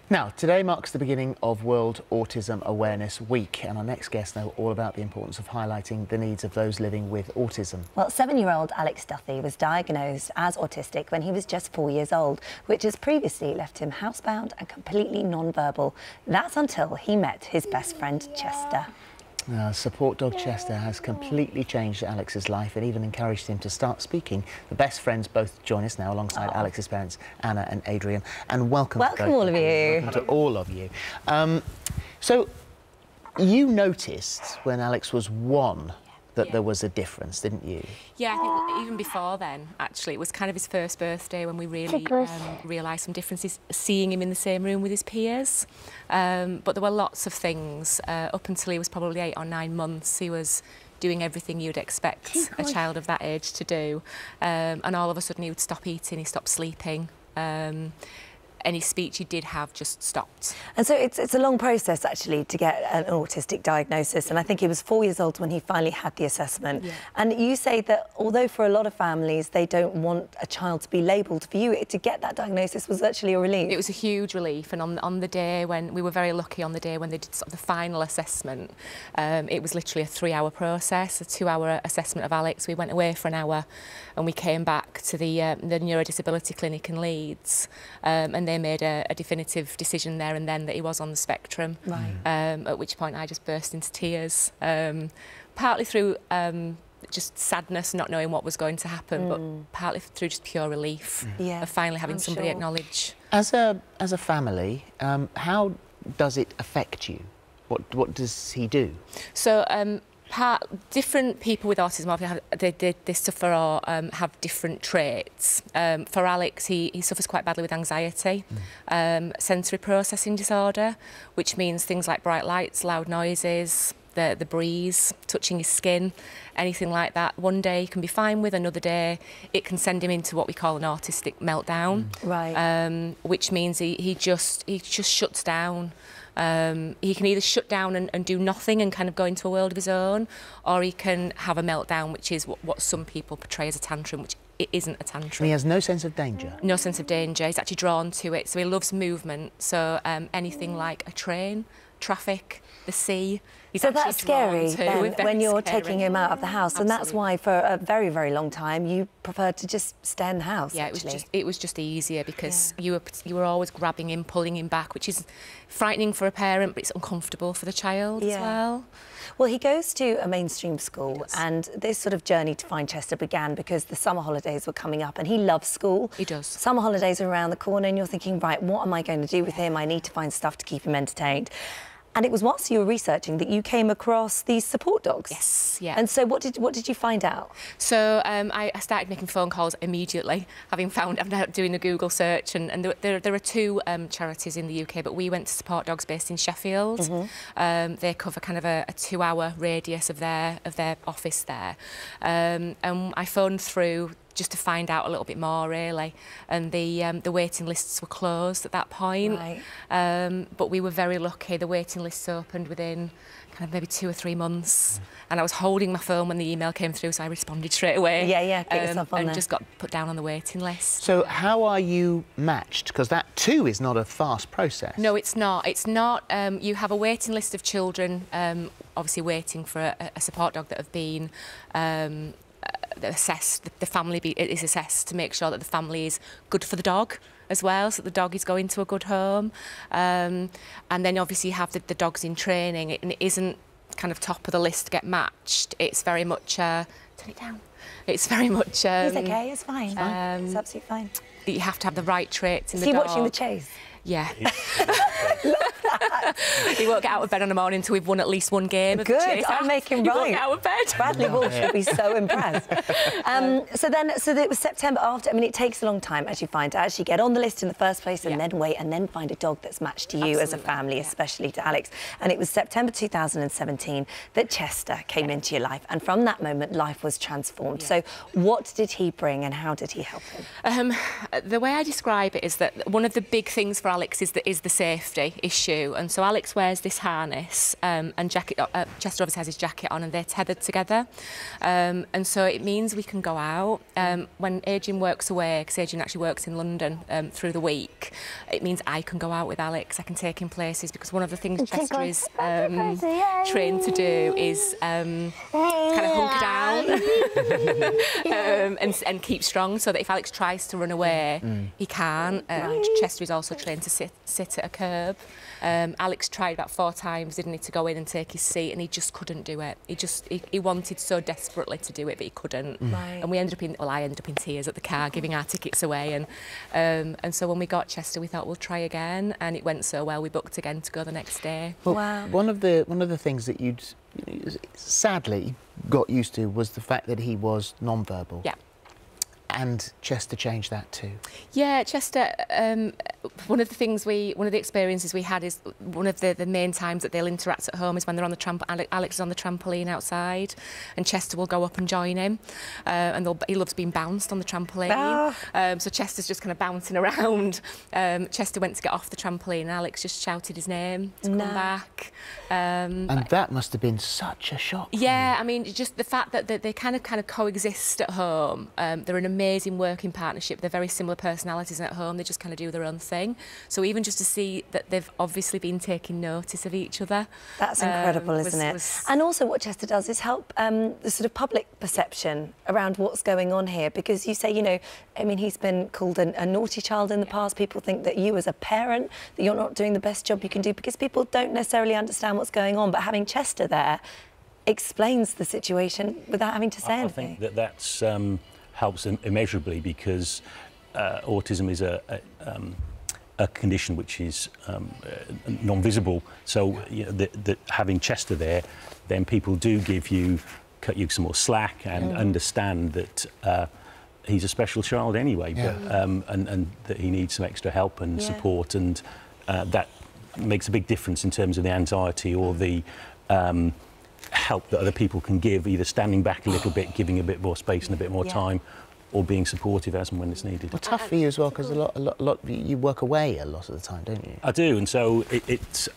Now, today marks the beginning of World Autism Awareness Week, and our next guests know all about the importance of highlighting the needs of those living with autism. Well, 7-year-old Alex Duthie was diagnosed as autistic when he was just 4 years old, which has previously left him housebound and completely non-verbal. That's until he met his best friend, Chester. Support dog Chester has completely changed Alex's life and even encouraged him to start speaking. The best friends both join us now alongside Alex's parents, Anna and Adrian. And welcome to all of you. Welcome to all of you. So, you noticed when Alex was 1 that there was a difference, didn't you? Yeah, I think even before then, actually, it was kind of his first birthday when we really realised some differences, seeing him in the same room with his peers. But there were lots of things. Up until he was probably 8 or 9 months, he was doing everything you'd expect a child of that age to do. And all of a sudden he would stop eating, he stopped sleeping. Any speech he did have just stopped. And so it's a long process, actually, to get an autistic diagnosis. And I think he was 4 years old when he finally had the assessment. Yeah. And you say that although for a lot of families they don't want a child to be labelled, for you to get that diagnosis was actually a relief. It was a huge relief. And on the day when we were very lucky, on the day when they did sort of the final assessment, it was literally a 3-hour process, a 2-hour assessment of Alex. We went away for an hour and we came back to the neurodisability clinic in Leeds, and they made a definitive decision there and then that he was on the spectrum. Right. At which point I just burst into tears, partly through just sadness, not knowing what was going to happen, but partly through just pure relief of finally having somebody acknowledge. As a family, how does it affect you? What does he do? So. Different people with autism, they suffer or have different traits. For Alex, he suffers quite badly with anxiety, sensory processing disorder, which means things like bright lights, loud noises, the breeze, touching his skin, anything like that. One day he can be fine with, another day it can send him into what we call an autistic meltdown. Right. Which means he just shuts down. He can either shut down and do nothing and kind of go into a world of his own, or he can have a meltdown, which is what some people portray as a tantrum, which it isn't a tantrum. And he has no sense of danger? No sense of danger. He's actually drawn to it, so he loves movement. So anything like a train, traffic, the sea. So that's scary then, when you're taking him out of the house. Absolutely. And that's why for a very, very long time you preferred to just stay in the house. Yeah, it was just easier because you were always grabbing him, pulling him back, which is frightening for a parent, but it's uncomfortable for the child as well. Well, he goes to a mainstream school, and this sort of journey to find Chester began because the summer holidays were coming up and he loves school. He does. Summer holidays are around the corner and you're thinking, right, what am I going to do with him? I need to find stuff to keep him entertained. And it was whilst you were researching that you came across these support dogs. Yes, yeah. And so what did you find out? So I started making phone calls immediately, having found, I'm doing a Google search, and there are 2 charities in the UK, but we went to support dogs based in Sheffield. They cover kind of a 2-hour radius of their office there. And I phoned through just to find out a little bit more, really. And the waiting lists were closed at that point. Right. But we were very lucky. The waiting lists opened within kind of maybe 2 or 3 months. And I was holding my phone when the email came through, so I responded straight away. Yeah, get yourself on and there. Just got put down on the waiting list. So how are you matched? Because that too is not a fast process. No, it's not. It's not. You have a waiting list of children, obviously waiting for a support dog that have been assessed. The family is assessed to make sure that the family is good for the dog as well, so that the dog is going to a good home. And then obviously you have the dogs in training, and it isn't kind of top of the list to get matched. It's very much turn it down. It's very much it's okay, it's fine. It's absolutely fine. That you have to have the right traits in the dog. Is he watching the chase? Yeah. He won't get out of bed in the morning until we've won at least one game. Good, I'm making right. He won't get out of bed. Bradley Walsh would be so impressed. So it was September after. I mean, it takes a long time, as you find, to actually get on the list in the first place and then wait and then find a dog that's matched to you as a family, especially to Alex. And it was September 2017 that Chester came into your life, and from that moment, life was transformed. So what did he bring and how did he help him? The way I describe it is that one of the big things for Alex is the safety issue, and so Alex wears this harness and jacket. Chester obviously has his jacket on, and they're tethered together, and so it means we can go out. When Adrian works away, because Adrian actually works in London through the week, it means I can go out with Alex. I can take him places, because one of the things Chester is trained to do is kind of hunker down and keep strong, so that if Alex tries to run away, he can't. Chester is also trained to sit at a curb. Alex tried about 4 times, didn't he, to go in and take his seat, and he just couldn't do it. He wanted so desperately to do it, but he couldn't. Right. And I ended up in tears at the car, giving our tickets away. And so when we got Chester, we thought we'll try again, and it went so well, we booked again to go the next day. Well, wow. One of the things that you'd sadly got used to was the fact that he was non-verbal. Yeah. And Chester changed that too. Yeah, Chester. One of the experiences we had is one of the main times that they'll interact at home is when they're on the Alex is on the trampoline outside, and Chester will go up and join him, and he loves being bounced on the trampoline. So Chester's just kind of bouncing around. Chester went to get off the trampoline, and Alex just shouted his name to come back. And that must have been such a shock. Yeah, I mean, just the fact that they kind of coexist at home. They're an amazing working partnership. They're very similar personalities, and at home they just kind of do their own thing. So even just to see that they've obviously been taking notice of each other. That's incredible, isn't it? And also what Chester does is help the sort of public perception around what's going on here, because you say, you know, I mean, he's been called a naughty child in the past. People think that you as a parent, that you're not doing the best job you can do, because people don't necessarily understand what's going on, but having Chester there explains the situation without having to say anything. I think that's helps immeasurably, because autism is a condition which is non-visible. So you know, having Chester there, then people do cut you some more slack and understand that he's a special child anyway, but and that he needs some extra help and support, and that makes a big difference in terms of the anxiety or the help that other people can give, either standing back a little bit, giving a bit more space and a bit more time, or being supportive as and when it's needed. Well, tough for you as well, because a lot you work away a lot of the time, don't you? I do, and so it's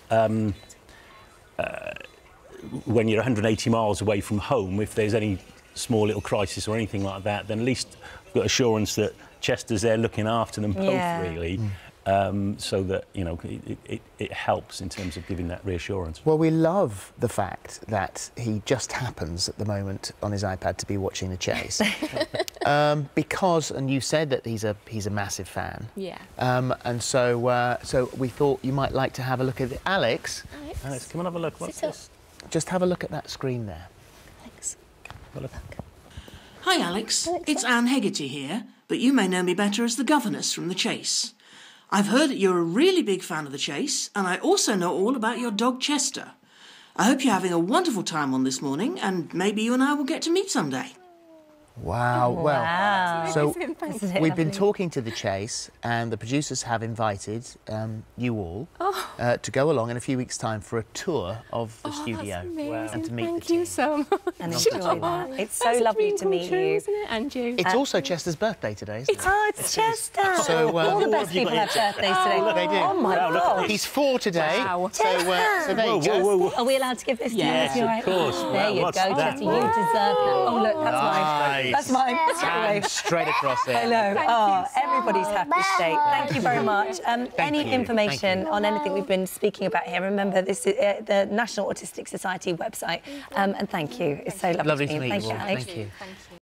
when you're 180 miles away from home, if there's any small little crisis or anything like that, then at least I've got assurance that Chester's there looking after them both, really. So that, you know, it helps in terms of giving that reassurance. Well, we love the fact that he just happens at the moment on his iPad to be watching The Chase. Because, and you said that he's a massive fan. Yeah. And so we thought you might like to have a look at it. Alex, come and have a look. What's this? Just have a look at that screen there. Thanks. Have a look. Hi, Alex. It's Anne Hegarty here, but you may know me better as the governess from The Chase. I've heard that you're a really big fan of The Chase, and I also know all about your dog Chester. I hope you're having a wonderful time on this morning, and maybe you and I will get to meet someday. Wow. Well, so we've been talking to The Chase, and the producers have invited you all to go along in a few weeks' time for a tour of the studio and to meet the team. Thank you so much. And enjoy that. It's so lovely to meet you. Isn't it? And you. It's also Chester's birthday today, isn't it? Oh, it's Chester. So, all the best people have birthdays today. They do. Oh my God. He's 4 today. Wow. So there you go. Are we allowed to give this to you? Yes, of course. There you go, Chester. You deserve that. Oh, look, that's mine. That's mine. And straight across it. Hello. Everybody's happy state. Thank you very much. Any information on anything we've been speaking about here, remember this is the National Autistic Society website. And thank you. It's so lovely to meet you. Thank you, Alex. Thank you. Thank you.